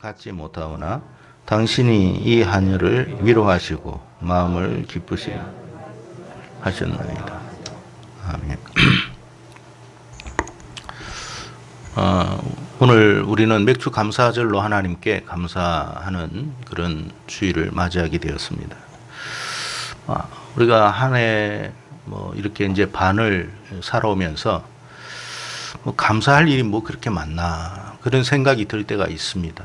갖지 못하오나 당신이 이 하녀를 위로하시고 마음을 기쁘시게 하셨나이다. 아멘. 오늘 우리는 맥주 감사절로 하나님께 감사하는 그런 주일을 맞이하게 되었습니다. 우리가 한 해 이렇게 이제 반을 살아오면서 감사할 일이 그렇게 많나 그런 생각이 들 때가 있습니다.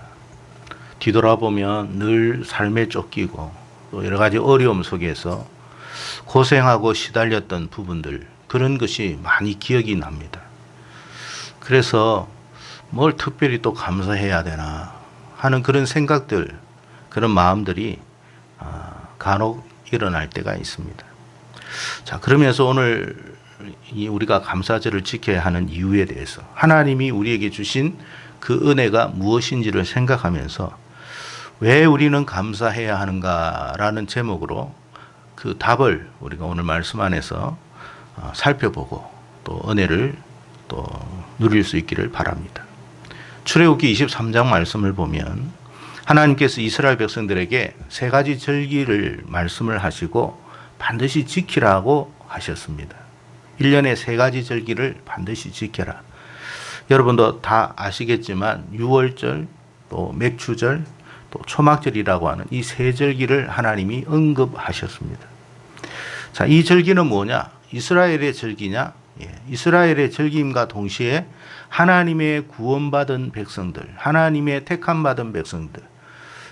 뒤돌아보면 늘 삶에 쫓기고 또 여러 가지 어려움 속에서 고생하고 시달렸던 부분들, 그런 것이 많이 기억이 납니다. 그래서 뭘 특별히 또 감사해야 되나 하는 그런 생각들, 그런 마음들이 간혹 일어날 때가 있습니다. 자, 그러면서 오늘 우리가 감사절을 지켜야 하는 이유에 대해서, 하나님이 우리에게 주신 그 은혜가 무엇인지를 생각하면서 왜 우리는 감사해야 하는가라는 제목으로 그 답을 우리가 오늘 말씀 안에서 살펴보고 또 은혜를 또 누릴 수 있기를 바랍니다. 출애굽기 23장 말씀을 보면 하나님께서 이스라엘 백성들에게 세 가지 절기를 말씀을 하시고 반드시 지키라고 하셨습니다. 1년에 세 가지 절기를 반드시 지켜라. 여러분도 다 아시겠지만 유월절, 또 맥주절, 또 초막절이라고 하는 이 세 절기를 하나님이 언급하셨습니다. 자, 이 절기는 뭐냐? 이스라엘의 절기냐? 이스라엘의 절기임과 동시에 하나님의 구원받은 백성들, 하나님의 택함받은 백성들,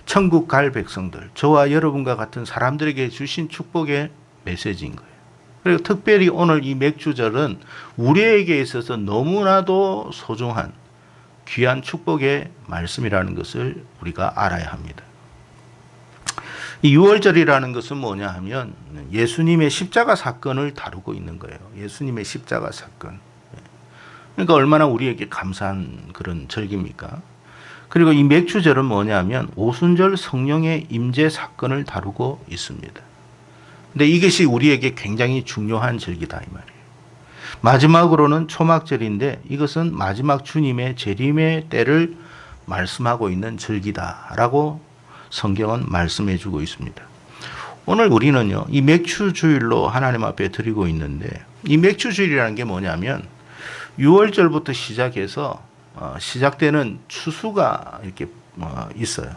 천국 갈 백성들, 저와 여러분과 같은 사람들에게 주신 축복의 메시지인 거예요. 그리고 특별히 오늘 이 맥주절은 우리에게 있어서 너무나도 소중한 귀한 축복의 말씀이라는 것을 우리가 알아야 합니다. 이 유월절이라는 것은 뭐냐 하면 예수님의 십자가 사건을 다루고 있는 거예요. 예수님의 십자가 사건. 그러니까 얼마나 우리에게 감사한 그런 절기입니까? 그리고 이 맥주절은 뭐냐 하면 오순절 성령의 임재 사건을 다루고 있습니다. 근데 이것이 우리에게 굉장히 중요한 절기다 이 말이에요. 마지막으로는 초막절인데 이것은 마지막 주님의 재림의 때를 말씀하고 있는 절기다라고 성경은 말씀해 주고 있습니다. 오늘 우리는요, 이 맥주주일로 하나님 앞에 드리고 있는데, 이 맥주주일이라는 게 뭐냐면 6월절부터 시작해서 시작되는 추수가 이렇게 있어요.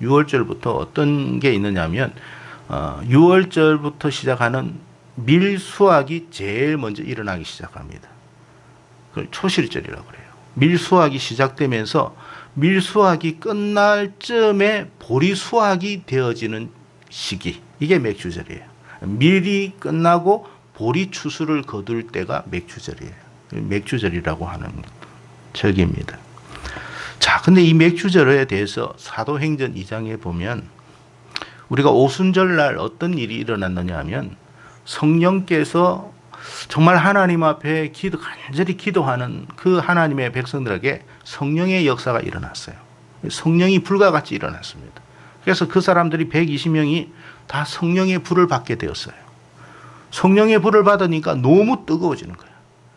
6월절부터 어떤 게 있느냐면 6월절부터 시작하는 밀수확이 제일 먼저 일어나기 시작합니다. 그걸 초실절이라고 그래요. 밀수확이 시작되면서 밀수확이 끝날 쯤에 보리수확이 되어지는 시기, 이게 맥주절이에요. 밀이 끝나고 보리 추수를 거둘 때가 맥주절이에요. 맥주절이라고 하는 절기입니다. 자, 근데 이 맥주절에 대해서 사도행전 2장에 보면 우리가 오순절날 어떤 일이 일어났느냐 하면 성령께서 정말 하나님 앞에 간절히 기도하는 그 하나님의 백성들에게 성령의 역사가 일어났어요. 성령이 불과 같이 일어났습니다. 그래서 그 사람들이 120명이 다 성령의 불을 받게 되었어요. 성령의 불을 받으니까 너무 뜨거워지는 거예요.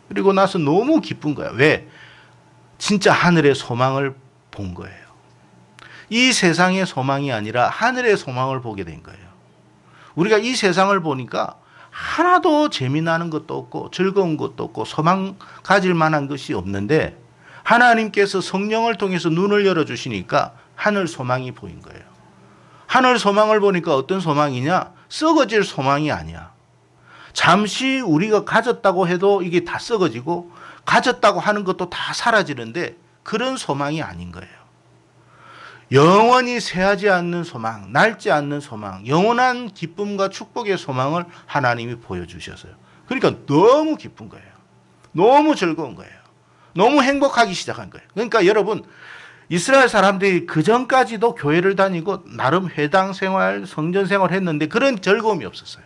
그리고 나서 너무 기쁜 거예요. 왜? 진짜 하늘의 소망을 본 거예요. 이 세상의 소망이 아니라 하늘의 소망을 보게 된 거예요. 우리가 이 세상을 보니까 하나도 재미나는 것도 없고 즐거운 것도 없고 소망 가질 만한 것이 없는데 하나님께서 성령을 통해서 눈을 열어주시니까 하늘 소망이 보인 거예요. 하늘 소망을 보니까 어떤 소망이냐? 썩어질 소망이 아니야. 잠시 우리가 가졌다고 해도 이게 다 썩어지고 가졌다고 하는 것도 다 사라지는데 그런 소망이 아닌 거예요. 영원히 새하지 않는 소망, 낡지 않는 소망, 영원한 기쁨과 축복의 소망을 하나님이 보여주셨어요. 그러니까 너무 기쁜 거예요. 너무 즐거운 거예요. 너무 행복하기 시작한 거예요. 그러니까 여러분, 이스라엘 사람들이 그전까지도 교회를 다니고 나름 회당 생활, 성전 생활을 했는데 그런 즐거움이 없었어요.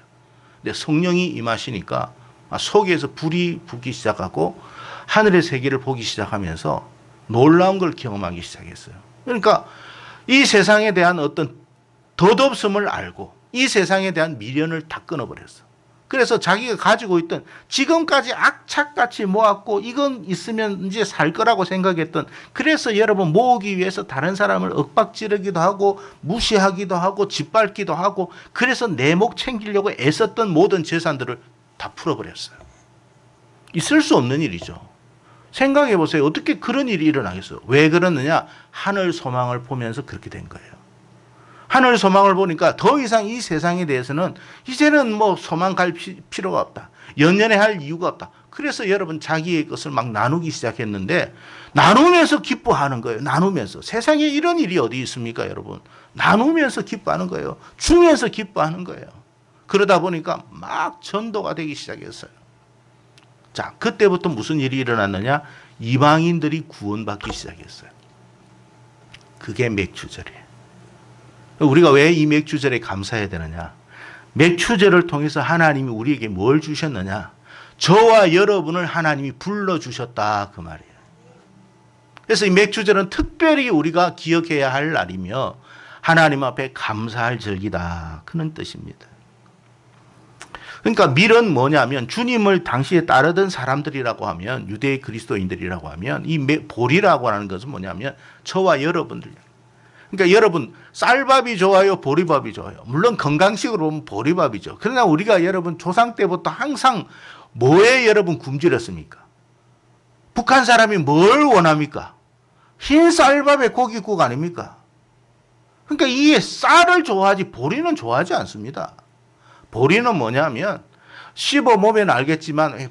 근데 성령이 임하시니까 속에서 불이 붙기 시작하고 하늘의 세계를 보기 시작하면서 놀라운 걸 경험하기 시작했어요. 그러니까 이 세상에 대한 어떤 덧없음을 알고 이 세상에 대한 미련을 다 끊어버렸어. 그래서 자기가 가지고 있던 지금까지 악착같이 모았고 이건 있으면 이제 살 거라고 생각했던, 그래서 여러분 모으기 위해서 다른 사람을 윽박지르기도 하고 무시하기도 하고 짓밟기도 하고, 그래서 내 목 챙기려고 애썼던 모든 재산들을 다 풀어버렸어요. 있을 수 없는 일이죠. 생각해 보세요. 어떻게 그런 일이 일어나겠어요? 왜 그러느냐? 하늘 소망을 보면서 그렇게 된 거예요. 하늘 소망을 보니까 더 이상 이 세상에 대해서는 이제는 뭐 소망 갈 필요가 없다. 연연해 할 이유가 없다. 그래서 여러분 자기의 것을 막 나누기 시작했는데, 나누면서 기뻐하는 거예요. 나누면서. 세상에 이런 일이 어디 있습니까, 여러분? 나누면서 기뻐하는 거예요. 주면서 기뻐하는 거예요. 그러다 보니까 막 전도가 되기 시작했어요. 자, 그때부터 무슨 일이 일어났느냐? 이방인들이 구원받기 시작했어요. 그게 맥주절이에요. 우리가 왜 이 맥주절에 감사해야 되느냐? 맥주절을 통해서 하나님이 우리에게 뭘 주셨느냐? 저와 여러분을 하나님이 불러주셨다, 그 말이에요. 그래서 이 맥주절은 특별히 우리가 기억해야 할 날이며 하나님 앞에 감사할 절기다, 그런 뜻입니다. 그러니까 밀은 뭐냐면, 주님을 당시에 따르던 사람들이라고 하면, 유대 그리스도인들이라고 하면, 이 보리라고 하는 것은 뭐냐면 저와 여러분들. 그러니까 여러분, 쌀밥이 좋아요, 보리밥이 좋아요? 물론 건강식으로 보면 보리밥이죠. 그러나 우리가 여러분 조상 때부터 항상 뭐에 여러분 굶주렸습니까? 북한 사람이 뭘 원합니까? 흰 쌀밥에 고깃국 아닙니까? 그러니까 이 쌀을 좋아하지 보리는 좋아하지 않습니다. 보리는 뭐냐면 씹어 보면 알겠지만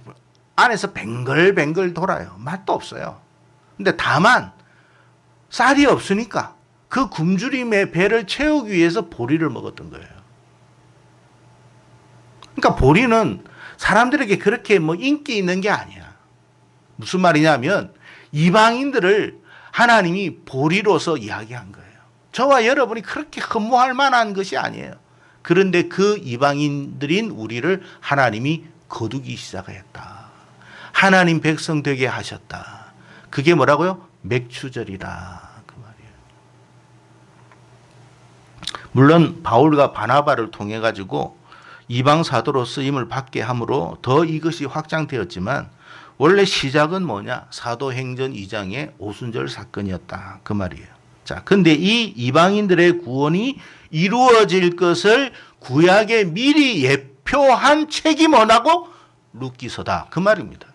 안에서 뱅글뱅글 돌아요. 맛도 없어요. 근데 다만 쌀이 없으니까 그 굶주림의 배를 채우기 위해서 보리를 먹었던 거예요. 그러니까 보리는 사람들에게 그렇게 뭐 인기 있는 게 아니야. 무슨 말이냐면 이방인들을 하나님이 보리로서 이야기한 거예요. 저와 여러분이 그렇게 흠모할 만한 것이 아니에요. 그런데 그 이방인들인 우리를 하나님이 거두기 시작했다. 하나님 백성 되게 하셨다. 그게 뭐라고요? 맥주절이다, 그 말이에요. 물론 바울과 바나바를 통해 가지고 이방 사도로 쓰임을 받게 함으로 더 이것이 확장되었지만, 원래 시작은 뭐냐? 사도행전 2장의 오순절 사건이었다, 그 말이에요. 자, 근데 이 이방인들의 구원이 이루어질 것을 구약에 미리 예표한 책이 뭐라고? 룻기서다, 그 말입니다.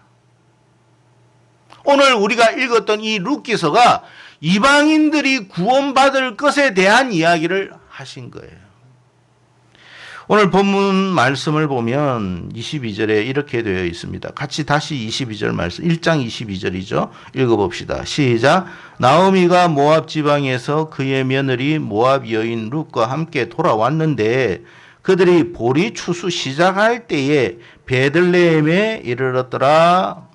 오늘 우리가 읽었던 이 룻기서가 이방인들이 구원받을 것에 대한 이야기를 하신 거예요. 오늘 본문 말씀을 보면 22절에 이렇게 되어 있습니다. 같이 다시 22절 말씀, 1장 22절이죠. 읽어봅시다. 시작. 나오미가 모압 지방에서 그의 며느리 모압 여인 룻과 함께 돌아왔는데 그들이 보리 추수 시작할 때에 베들레헴에 이르렀더라.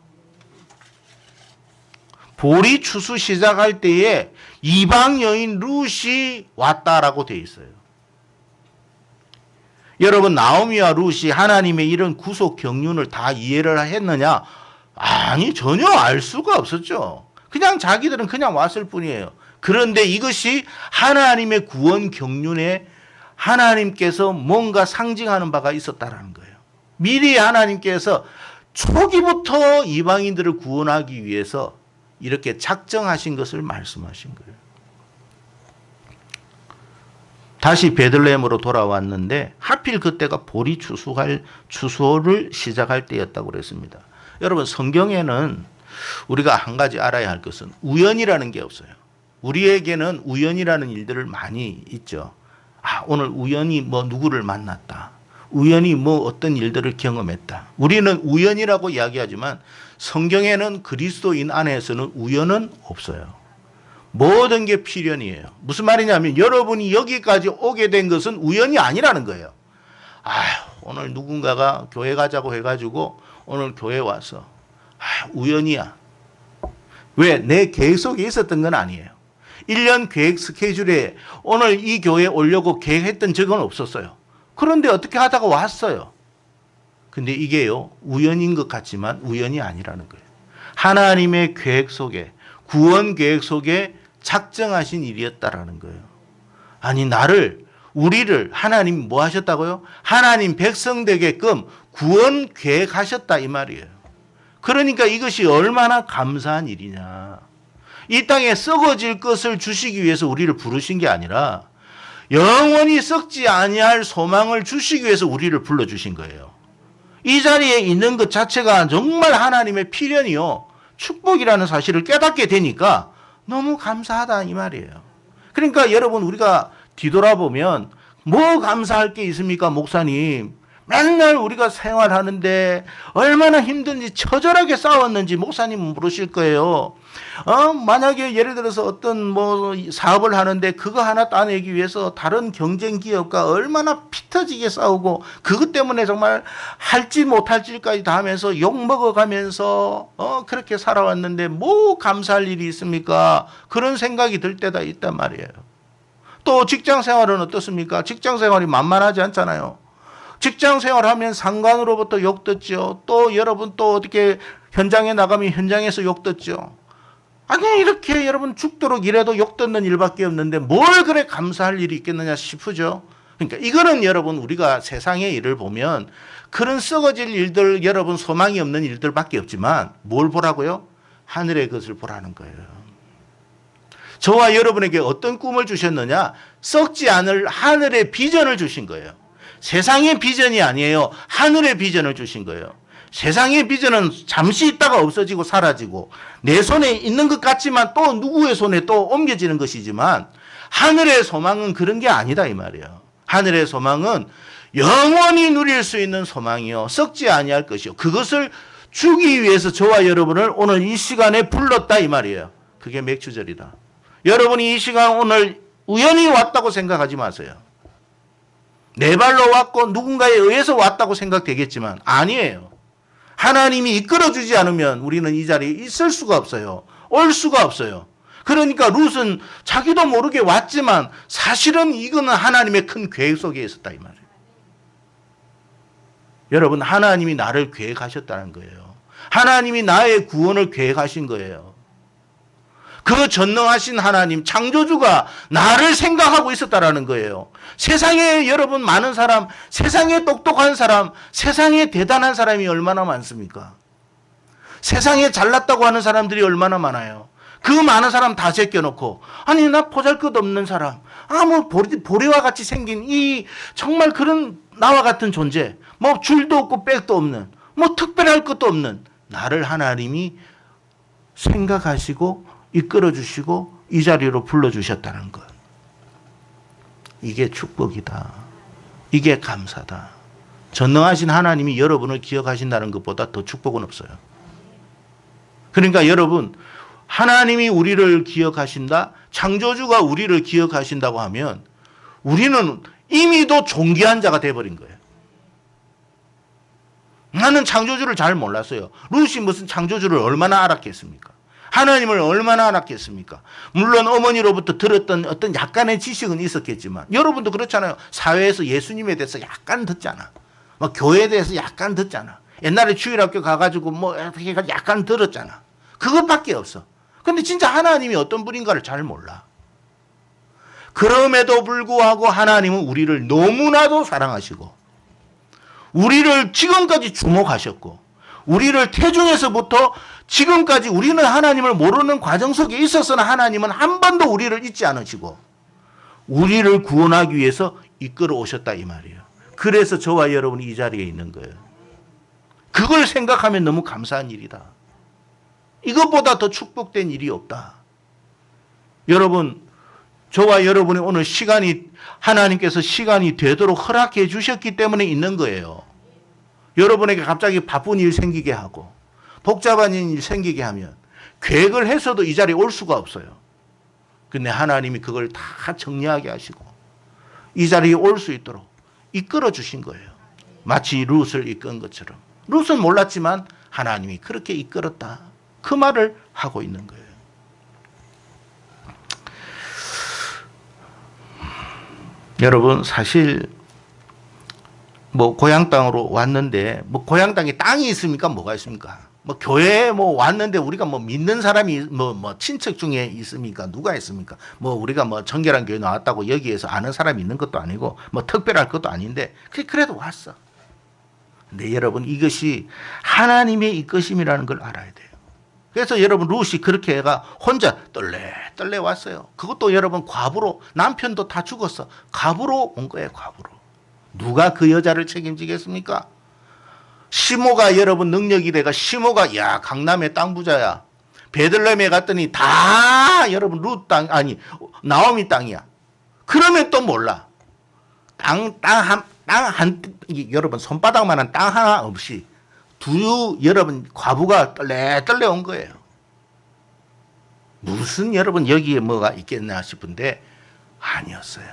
보리 추수 시작할 때에 이방 여인 룻이 왔다라고 되어 있어요. 여러분, 나오미와 룻이 하나님의 이런 구속 경륜을 다 이해를 했느냐? 아니, 전혀 알 수가 없었죠. 그냥 자기들은 그냥 왔을 뿐이에요. 그런데 이것이 하나님의 구원 경륜에 하나님께서 뭔가 상징하는 바가 있었다라는 거예요. 미리 하나님께서 초기부터 이방인들을 구원하기 위해서 이렇게 작정하신 것을 말씀하신 거예요. 다시 베들레헴으로 돌아왔는데 하필 그때가 보리 추수를 시작할 때였다고 그랬습니다. 여러분, 성경에는 우리가 한 가지 알아야 할 것은 우연이라는 게 없어요. 우리에게는 우연이라는 일들을 많이 있죠. 오늘 우연히 뭐 누구를 만났다. 우연히 뭐 어떤 일들을 경험했다. 우리는 우연이라고 이야기하지만 성경에는 그리스도인 안에서는 우연은 없어요. 모든 게 필연이에요. 무슨 말이냐면 여러분이 여기까지 오게 된 것은 우연이 아니라는 거예요. 오늘 누군가가 교회 가자고 해가지고 오늘 교회 와서 우연이야. 왜? 내 계획 속에 있었던 건 아니에요. 1년 계획 스케줄에 오늘 이 교회에 오려고 계획했던 적은 없었어요. 그런데 어떻게 하다가 왔어요. 근데 이게요, 우연인 것 같지만 우연이 아니라는 거예요. 하나님의 계획 속에, 구원 계획 속에 작정하신 일이었다라는 거예요. 아니, 우리를 하나님 뭐 하셨다고요? 하나님 백성 되게끔 구원 계획하셨다 이 말이에요. 그러니까 이것이 얼마나 감사한 일이냐. 이 땅에 썩어질 것을 주시기 위해서 우리를 부르신 게 아니라 영원히 썩지 아니할 소망을 주시기 위해서 우리를 불러주신 거예요. 이 자리에 있는 것 자체가 정말 하나님의 필연이요 축복이라는 사실을 깨닫게 되니까 너무 감사하다 이 말이에요. 그러니까 여러분 우리가 뒤돌아보면 뭐 감사할 게 있습니까 목사님? 맨날 우리가 생활하는데 얼마나 힘든지 처절하게 싸웠는지 목사님은 모르실 거예요. 만약에 예를 들어서 어떤 뭐 사업을 하는데 그거 하나 따내기 위해서 다른 경쟁 기업과 얼마나 피 터지게 싸우고 그것 때문에 정말 할지 못할지까지 다 하면서 욕 먹어가면서 그렇게 살아왔는데 뭐 감사할 일이 있습니까? 그런 생각이 들 때가 있단 말이에요. 또 직장 생활은 어떻습니까? 직장 생활이 만만하지 않잖아요. 직장 생활하면 상관으로부터 욕 듣죠. 또 여러분 또 어떻게 현장에 나가면 현장에서 욕 듣죠. 아니 이렇게 여러분 죽도록 일해도 욕 듣는 일밖에 없는데 뭘 그래 감사할 일이 있겠느냐 싶으죠. 그러니까 이거는 여러분 우리가 세상의 일을 보면 그런 썩어질 일들 여러분 소망이 없는 일들밖에 없지만 뭘 보라고요? 하늘의 것을 보라는 거예요. 저와 여러분에게 어떤 꿈을 주셨느냐? 썩지 않을 하늘의 비전을 주신 거예요. 세상의 비전이 아니에요. 하늘의 비전을 주신 거예요. 세상의 비전은 잠시 있다가 없어지고 사라지고 내 손에 있는 것 같지만 또 누구의 손에 또 옮겨지는 것이지만 하늘의 소망은 그런 게 아니다 이 말이에요. 하늘의 소망은 영원히 누릴 수 있는 소망이요. 썩지 아니할 것이요. 그것을 주기 위해서 저와 여러분을 오늘 이 시간에 불렀다 이 말이에요. 그게 맥주절이다. 여러분이 이 시간 오늘 우연히 왔다고 생각하지 마세요. 내 발로 왔고 누군가에 의해서 왔다고 생각되겠지만 아니에요. 하나님이 이끌어주지 않으면 우리는 이 자리에 있을 수가 없어요. 올 수가 없어요. 그러니까 룻은 자기도 모르게 왔지만 사실은 이거는 하나님의 큰 계획 속에 있었다 이 말이에요. 여러분 하나님이 나를 계획하셨다는 거예요. 하나님이 나의 구원을 계획하신 거예요. 그 전능하신 하나님 창조주가 나를 생각하고 있었다라는 거예요. 세상에 여러분 많은 사람, 세상에 똑똑한 사람, 세상에 대단한 사람이 얼마나 많습니까? 세상에 잘났다고 하는 사람들이 얼마나 많아요. 그 많은 사람 다 제껴놓고 아니 나 보잘것없는 사람, 뭐 보리와 같이 생긴 이 정말 그런 나와 같은 존재, 뭐 줄도 없고 백도 없는 뭐 특별할 것도 없는 나를 하나님이 생각하시고 이끌어주시고 이 자리로 불러주셨다는 것. 이게 축복이다. 이게 감사다. 전능하신 하나님이 여러분을 기억하신다는 것보다 더 축복은 없어요. 그러니까 여러분 하나님이 우리를 기억하신다. 창조주가 우리를 기억하신다고 하면 우리는 이미도 존귀한 자가 돼버린 거예요. 나는 창조주를 잘 몰랐어요. 룻이 무슨 창조주를 얼마나 알았겠습니까? 하나님을 얼마나 알았겠습니까? 물론 어머니로부터 들었던 어떤 약간의 지식은 있었겠지만 여러분도 그렇잖아요. 사회에서 예수님에 대해서 약간 듣잖아. 뭐 교회에 대해서 약간 듣잖아. 옛날에 주일학교 가가지고 뭐 약간 들었잖아. 그것밖에 없어. 근데 진짜 하나님이 어떤 분인가를 잘 몰라. 그럼에도 불구하고 하나님은 우리를 너무나도 사랑하시고 우리를 지금까지 주목하셨고 우리를 태중에서부터 지금까지 우리는 하나님을 모르는 과정 속에 있었으나 하나님은 한 번도 우리를 잊지 않으시고 우리를 구원하기 위해서 이끌어 오셨다 이 말이에요. 그래서 저와 여러분이 이 자리에 있는 거예요. 그걸 생각하면 너무 감사한 일이다. 이것보다 더 축복된 일이 없다. 여러분, 저와 여러분이 오늘 하나님께서 시간이 되도록 허락해 주셨기 때문에 있는 거예요. 여러분에게 갑자기 바쁜 일 생기게 하고 복잡한 일 생기게 하면 계획을 해서도 이 자리에 올 수가 없어요. 근데 하나님이 그걸 다 정리하게 하시고 이 자리에 올 수 있도록 이끌어 주신 거예요. 마치 룻을 이끈 것처럼. 룻은 몰랐지만 하나님이 그렇게 이끌었다. 그 말을 하고 있는 거예요. 여러분 사실 뭐 고향 땅으로 왔는데 뭐 고향 땅에 땅이 있습니까? 뭐가 있습니까? 뭐 교회에 뭐 왔는데 우리가 뭐 믿는 사람이 뭐 친척 중에 있습니까? 누가 있습니까? 뭐 우리가 뭐 정결한 교회 나왔다고 여기에서 아는 사람이 있는 것도 아니고 뭐 특별할 것도 아닌데 그래도 왔어. 근데 여러분 이것이 하나님의 이끄심이라는 걸 알아야 돼요. 그래서 여러분 룻이 그렇게 해가 혼자 떨레 왔어요. 그것도 여러분 과부로, 남편도 다 죽었어. 과부로 온 거예요. 과부로. 누가 그 여자를 책임지겠습니까? 시모가 여러분 능력이 돼가 시모가 야 강남의 땅 부자야. 베들레헴에 갔더니 다 여러분 룻 땅 아니 나오미 땅이야. 그러면 또 몰라. 땅 한 여러분 손바닥만한 땅 하나 없이 여러분 과부가 떨레 온 거예요. 무슨 여러분 여기에 뭐가 있겠나 싶은데 아니었어요.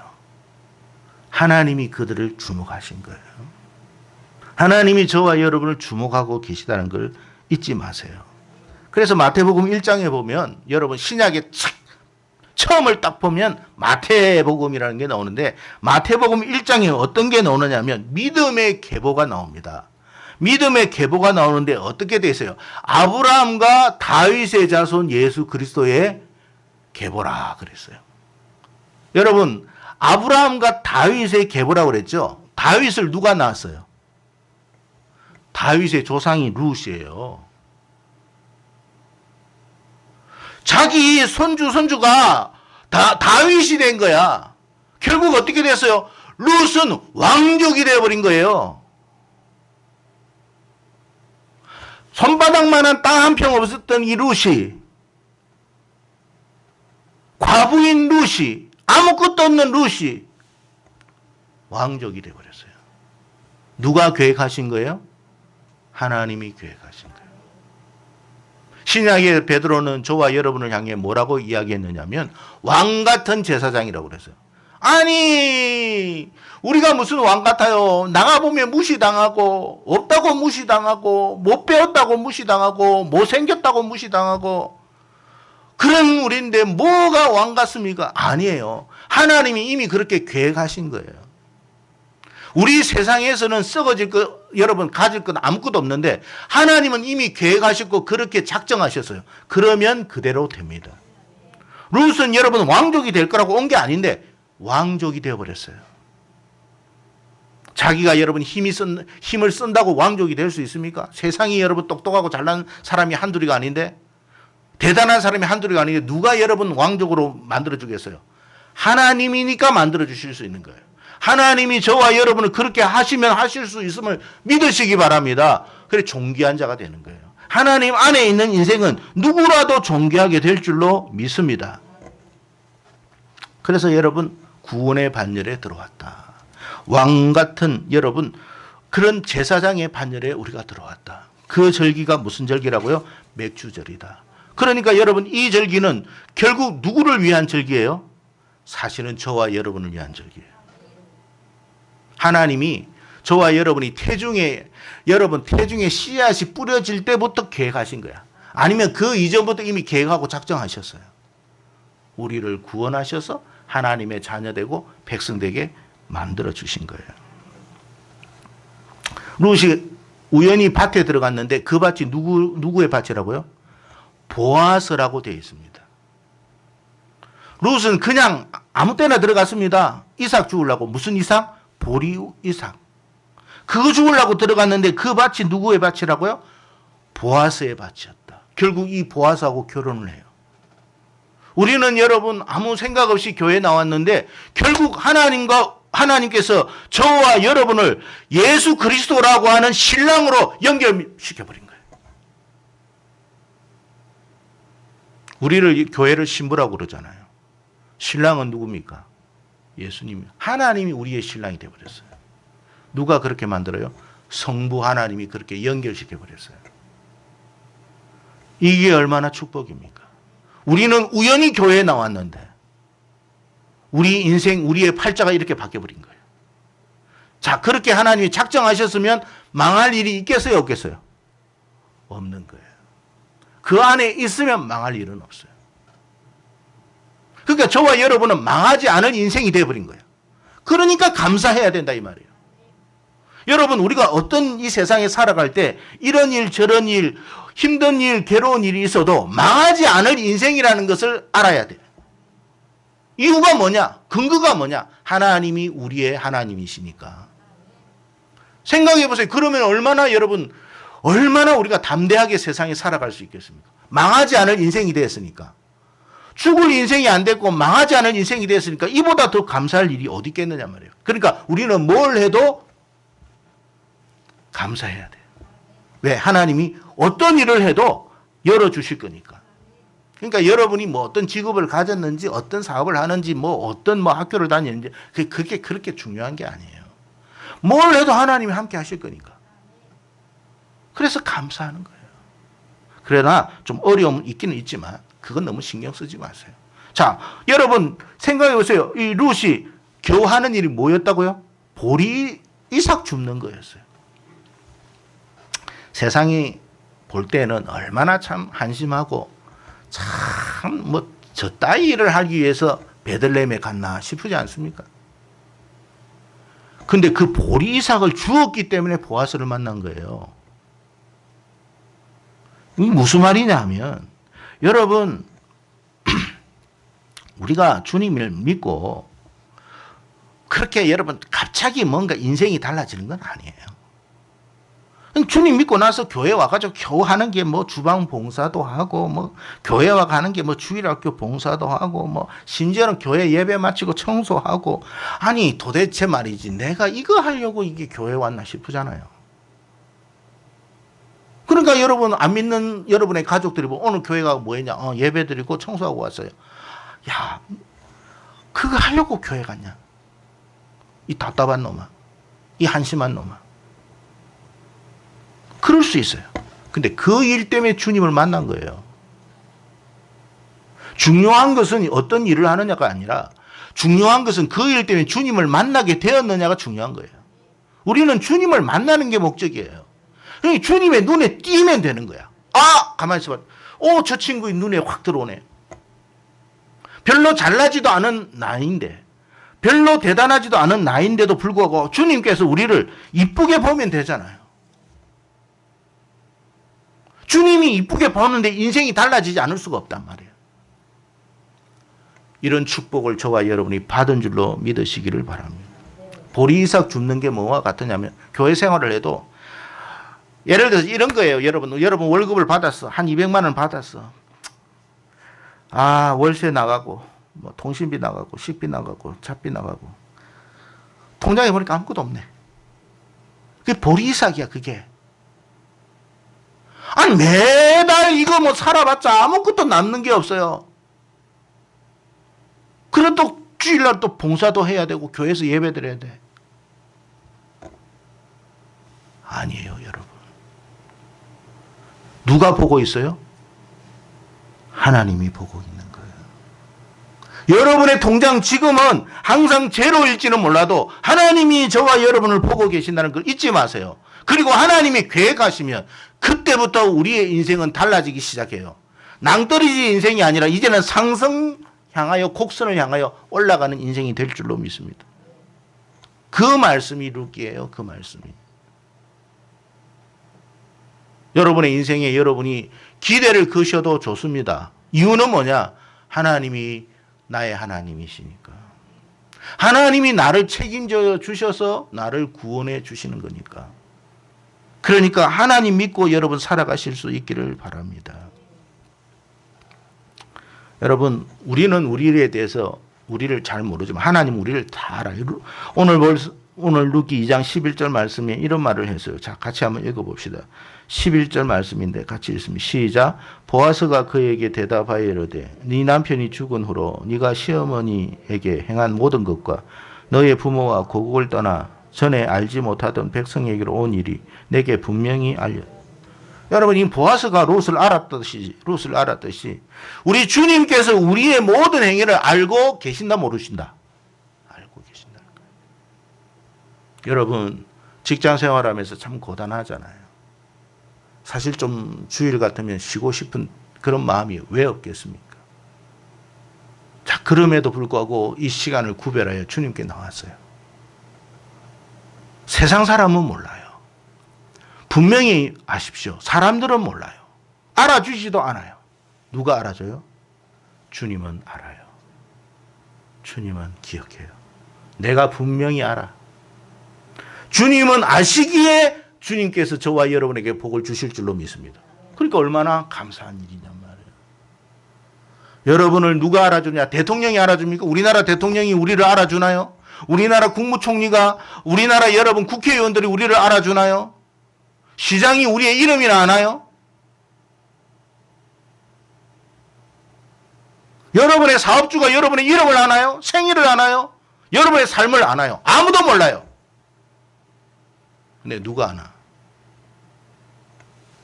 하나님이 그들을 주목하신 거예요. 하나님이 저와 여러분을 주목하고 계시다는 걸 잊지 마세요. 그래서 마태복음 1장에 보면 여러분 신약에 처음을 딱 보면 마태복음이라는 게 나오는데 마태복음 1장에 어떤 게 나오느냐면 믿음의 계보가 나옵니다. 믿음의 계보가 나오는데 어떻게 되세요? 아브라함과 다윗의 자손 예수 그리스도의 계보라 그랬어요. 여러분 아브라함과 다윗의 계보라고 그랬죠. 다윗을 누가 낳았어요? 다윗의 조상이 룻이에요. 자기 손주가 다윗이 된 거야. 결국 어떻게 됐어요? 룻은 왕족이 되어버린 거예요. 손바닥만한 땅 한 평 없었던 이 룻이, 과부인 룻이, 아무것도 없는 룻이 왕족이 되어버렸어요. 누가 계획하신 거예요? 하나님이 계획하신 거예요. 신약의 베드로는 저와 여러분을 향해 뭐라고 이야기했느냐면 왕 같은 제사장이라고 그랬어요. 아니 우리가 무슨 왕 같아요. 나가보면 무시당하고 없다고 무시당하고 못 배웠다고 무시당하고 못생겼다고 무시당하고 그런 우리인데 뭐가 왕 같습니까? 아니에요. 하나님이 이미 그렇게 계획하신 거예요. 우리 세상에서는 썩어질 것, 여러분 가질 건 아무것도 없는데 하나님은 이미 계획하셨고 그렇게 작정하셨어요. 그러면 그대로 됩니다. 룻은 여러분 왕족이 될 거라고 온 게 아닌데 왕족이 되어버렸어요. 자기가 여러분 힘을 쓴다고 왕족이 될 수 있습니까? 세상이 여러분 똑똑하고 잘난 사람이 한둘이가 아닌데 대단한 사람이 한둘이가 아닌데 누가 여러분 왕족으로 만들어주겠어요? 하나님이니까 만들어주실 수 있는 거예요. 하나님이 저와 여러분을 그렇게 하시면 하실 수 있음을 믿으시기 바랍니다. 그래 존귀한 자가 되는 거예요. 하나님 안에 있는 인생은 누구라도 존귀하게 될 줄로 믿습니다. 그래서 여러분 구원의 반열에 들어왔다. 왕 같은 여러분 그런 제사장의 반열에 우리가 들어왔다. 그 절기가 무슨 절기라고요? 맥주절이다. 그러니까 여러분 이 절기는 결국 누구를 위한 절기예요? 사실은 저와 여러분을 위한 절기예요. 하나님이 저와 여러분이 태중에 씨앗이 뿌려질 때부터 계획하신 거야. 아니면 그 이전부터 이미 계획하고 작정하셨어요. 우리를 구원하셔서 하나님의 자녀되고 백성되게 만들어 주신 거예요. 룻이 우연히 밭에 들어갔는데 그 밭이 누구의 밭이라고요? 보아스라고 되어 있습니다. 룻은 그냥 아무 때나 들어갔습니다. 이삭 죽으려고. 무슨 이삭? 보리 이삭. 그거 죽으려고 들어갔는데 그 밭이 누구의 밭이라고요? 보아스의 밭이었다. 결국 이 보아스하고 결혼을 해요. 우리는 여러분 아무 생각 없이 교회에 나왔는데 결국 하나님께서 저와 여러분을 예수 그리스도라고 하는 신랑으로 연결시켜버린 거예요. 우리를 교회를 신부라고 그러잖아요. 신랑은 누굽니까? 예수님. 하나님이 우리의 신랑이 되어버렸어요. 누가 그렇게 만들어요? 성부 하나님이 그렇게 연결시켜버렸어요. 이게 얼마나 축복입니까? 우리는 우연히 교회에 나왔는데 우리 인생, 우리의 팔자가 이렇게 바뀌어버린 거예요. 자, 그렇게 하나님이 작정하셨으면 망할 일이 있겠어요? 없겠어요? 없는 거예요. 그 안에 있으면 망할 일은 없어요. 그러니까 저와 여러분은 망하지 않은 인생이 되어버린 거예요. 그러니까 감사해야 된다 이 말이에요. 여러분 우리가 어떤 이 세상에 살아갈 때 이런 일 저런 일 힘든 일 괴로운 일이 있어도 망하지 않을 인생이라는 것을 알아야 돼요. 이유가 뭐냐? 근거가 뭐냐? 하나님이 우리의 하나님이시니까. 생각해 보세요. 그러면 얼마나 여러분, 얼마나 우리가 담대하게 세상에 살아갈 수 있겠습니까? 망하지 않을 인생이 되었으니까. 죽을 인생이 안 됐고 망하지 않을 인생이 됐으니까 이보다 더 감사할 일이 어디 있겠느냐 말이에요. 그러니까 우리는 뭘 해도 감사해야 돼요. 왜? 하나님이 어떤 일을 해도 열어주실 거니까. 그러니까 여러분이 뭐 어떤 직업을 가졌는지, 어떤 사업을 하는지, 뭐 어떤 뭐 학교를 다니는지, 그게 그렇게 중요한 게 아니에요. 뭘 해도 하나님이 함께 하실 거니까. 그래서 감사하는 거예요. 그러나 좀 어려움은 있기는 있지만 그건 너무 신경 쓰지 마세요. 자, 여러분 생각해 보세요. 이 룻이 겨우 하는 일이 뭐였다고요? 보리 이삭 줍는 거였어요. 세상이 볼 때는 얼마나 참 한심하고 참 뭐 저 따위 일을 하기 위해서 베들레헴에 갔나 싶지 않습니까? 근데 그 보리 이삭을 주었기 때문에 보아스를 만난 거예요. 이게 무슨 말이냐 하면 여러분 우리가 주님을 믿고 그렇게 여러분 갑자기 뭔가 인생이 달라지는 건 아니에요. 주님 믿고 나서 교회 와가지고 겨우 하는 게 뭐 주방 봉사도 하고 뭐 교회 와 가는 게 뭐 주일학교 봉사도 하고 뭐 심지어는 교회 예배 마치고 청소하고 아니 도대체 말이지 내가 이거 하려고 이게 교회 왔나 싶으잖아요. 그러니까 여러분 안 믿는 여러분의 가족들이 뭐 오늘 교회가 뭐 했냐? 예배 드리고 청소하고 왔어요. 야, 그거 하려고 교회 갔냐? 이 답답한 놈아. 이 한심한 놈아. 그럴 수 있어요. 근데 그 일 때문에 주님을 만난 거예요. 중요한 것은 어떤 일을 하느냐가 아니라 중요한 것은 그 일 때문에 주님을 만나게 되었느냐가 중요한 거예요. 우리는 주님을 만나는 게 목적이에요. 그러니까 주님의 눈에 띄면 되는 거야. 아! 가만히 있어봐. 저 친구의 눈에 확 들어오네. 별로 잘나지도 않은 나이인데 별로 대단하지도 않은 나이인데도 불구하고 주님께서 우리를 이쁘게 보면 되잖아요. 주님이 이쁘게 보는데 인생이 달라지지 않을 수가 없단 말이에요. 이런 축복을 저와 여러분이 받은 줄로 믿으시기를 바랍니다. 보리 이삭 줍는 게 뭐와 같으냐면 교회 생활을 해도 예를 들어서 이런 거예요. 여러분 월급을 받았어. 한 200만 원 받았어. 아, 월세 나가고 뭐 통신비 나가고 식비 나가고 차비 나가고 통장에 보니까 아무것도 없네. 그게 보리 이삭이야 그게. 아니 매달 이거 뭐 살아봤자 아무것도 남는 게 없어요. 그럼 또 주일날 또 봉사도 해야 되고 교회에서 예배 드려야 돼. 아니에요 여러분. 누가 보고 있어요? 하나님이 보고 있는 거예요. 여러분의 통장 지금은 항상 제로일지는 몰라도 하나님이 저와 여러분을 보고 계신다는 걸 잊지 마세요. 그리고 하나님이 계획하시면 그때부터 우리의 인생은 달라지기 시작해요. 낭떠러지 인생이 아니라 이제는 상승 향하여 곡선을 향하여 올라가는 인생이 될 줄로 믿습니다. 그 말씀이 룻기예요. 그 말씀이. 여러분의 인생에 여러분이 기대를 거셔도 좋습니다. 이유는 뭐냐? 하나님이 나의 하나님이시니까. 하나님이 나를 책임져 주셔서 나를 구원해 주시는 거니까. 그러니까 하나님 믿고 여러분 살아가실 수 있기를 바랍니다. 여러분 우리는 우리에 대해서 우리를 잘 모르지만 하나님 우리를 다 알아요. 오늘 룻기 2장 11절 말씀에 이런 말을 했어요. 자, 같이 한번 읽어봅시다. 11절 말씀인데 같이 읽습니다. 시작. 보아스가 그에게 대답하여 이르되 네 남편이 죽은 후로 네가 시어머니에게 행한 모든 것과 너의 부모와 고국을 떠나 전에 알지 못하던 백성에게로 온 일이 내게 분명히 알려. 여러분 이 보아스가 룻을 알았듯이 우리 주님께서 우리의 모든 행위를 알고 계신다 모르신다? 알고 계신다는 거예요. 여러분 직장 생활하면서 참 고단하잖아요. 사실 좀 주일 같으면 쉬고 싶은 그런 마음이 왜 없겠습니까? 자, 그럼에도 불구하고 이 시간을 구별하여 주님께 나왔어요. 세상 사람은 몰라요. 분명히 아십시오. 사람들은 몰라요. 알아주지도 않아요. 누가 알아줘요? 주님은 알아요. 주님은 기억해요. 내가 분명히 알아. 주님은 아시기에 주님께서 저와 여러분에게 복을 주실 줄로 믿습니다. 그러니까 얼마나 감사한 일이냔 말이에요. 여러분을 누가 알아주냐? 대통령이 알아줍니까? 우리나라 대통령이 우리를 알아주나요? 우리나라 국무총리가, 우리나라 여러분 국회의원들이 우리를 알아주나요? 시장이 우리의 이름이나 아나요? 여러분의 사업주가 여러분의 이름을 아나요? 생일을 아나요? 여러분의 삶을 아나요? 아무도 몰라요. 근데 누가 아나?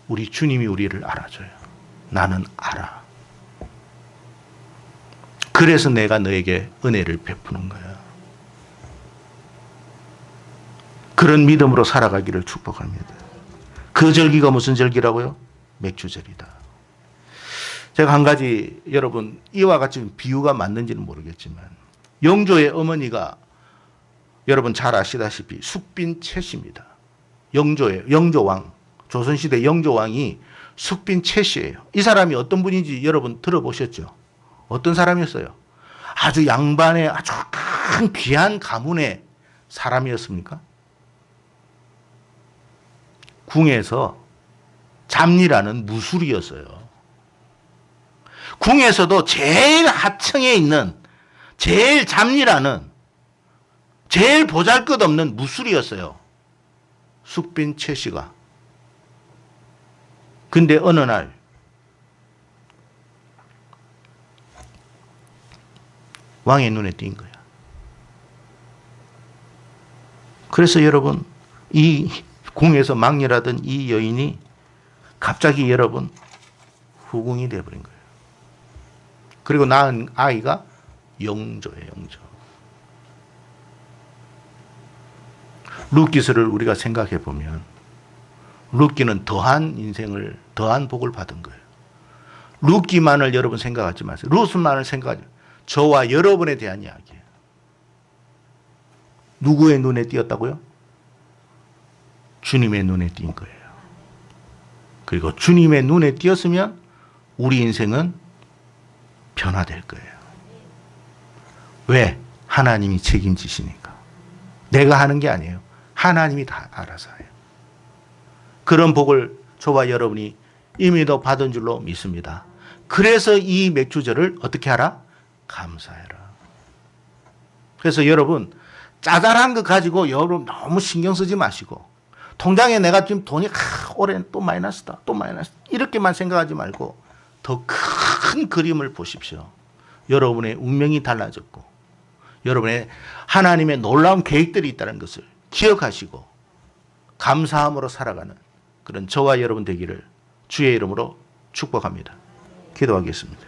우리 주님이 우리를 알아줘요. 나는 알아. 그래서 내가 너에게 은혜를 베푸는 거야. 그런 믿음으로 살아가기를 축복합니다. 그 절기가 무슨 절기라고요? 맥주절이다. 제가 한 가지 여러분 이와 같이 비유가 맞는지는 모르겠지만 영조의 어머니가 여러분 잘 아시다시피 숙빈채씨입니다. 영조왕, 조선시대 영조왕이 숙빈채씨예요. 이 사람이 어떤 분인지 여러분 들어보셨죠? 어떤 사람이었어요? 아주 양반의 아주 큰 귀한 가문의 사람이었습니까? 궁에서 잡리라는 무술이었어요. 궁에서도 제일 하층에 있는 제일 잡리라는 제일 보잘것없는 무술이었어요. 숙빈채씨가. 근데 어느 날 왕의 눈에 띈 거야. 그래서 여러분 이 궁에서 막려하던 이 여인이 갑자기 여러분 후궁이 되어버린 거예요. 그리고 낳은 아이가 영조예요. 영조. 룻기서를 우리가 생각해 보면 룻기는 더한 인생을 더한 복을 받은 거예요. 룻기만을 여러분 생각하지 마세요. 룻만을 생각하지 마세요. 저와 여러분에 대한 이야기예요. 누구의 눈에 띄었다고요? 주님의 눈에 띈 거예요. 그리고 주님의 눈에 띄었으면 우리 인생은 변화될 거예요. 왜? 하나님이 책임지시니까. 내가 하는 게 아니에요. 하나님이 다 알아서 해요. 그런 복을 저와 여러분이 이미도 받은 줄로 믿습니다. 그래서 이 맥주절을 어떻게 하라? 감사해라. 그래서 여러분 짜잘한 거 가지고 여러분 너무 신경 쓰지 마시고 통장에 내가 지금 돈이 올해 또 마이너스다. 또 마이너스. 이렇게만 생각하지 말고 더 큰 그림을 보십시오. 여러분의 운명이 달라졌고 여러분의 하나님의 놀라운 계획들이 있다는 것을 기억하시고 감사함으로 살아가는 그런 저와 여러분 되기를 주의 이름으로 축복합니다. 기도하겠습니다.